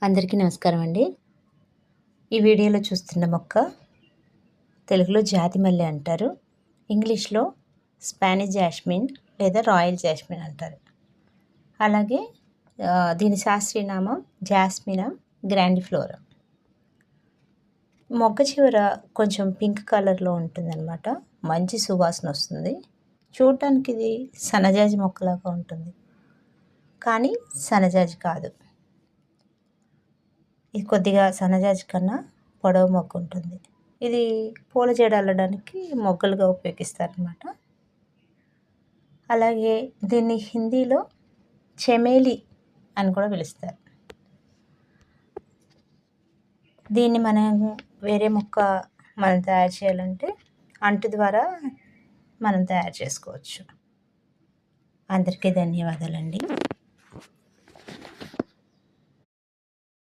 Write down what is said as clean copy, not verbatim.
అందరికీ నమస్కారం అండి. ఈ వీడియోలో చూస్తున్న మొక్క తెలుగులో జాతి మల్లె అంటారు. ఇంగ్లీష్‌లో స్పానిష్ జాస్మిన్ లేదా రాయల్ జాస్మిన్ అంటారు. అలాగే దీని శాస్త్రీయ నామం జాస్మినా గ్రాండిఫ్లోరా. మొగ్గ చివర కొంచెం పింక్ కలర్‌లో ఉంటుందన్నమాట. మంచి సువాసన వస్తుంది. చూడటానికి ఇది సన్నజాజి మొక్కలాగా ఉంటుంది. కానీ సన్నజాజి కాదు. ఇది కొద్దిగా సన్నజాజి కన్నా పొడవు మొగ్గ ఉంటుంది. ఇది పూల జడ అల్లడానికి మొగ్గలుగా ఉపయోగిస్తారనమాట. అలాగే దీన్ని హిందీలో చెమేలి అని కూడా పిలుస్తారు. దీన్ని వేరే మొక్క మనం తయారు చేయాలంటే అంటు ద్వారా మనం తయారు చేసుకోవచ్చు. అందరికీ ధన్యవాదాలండి.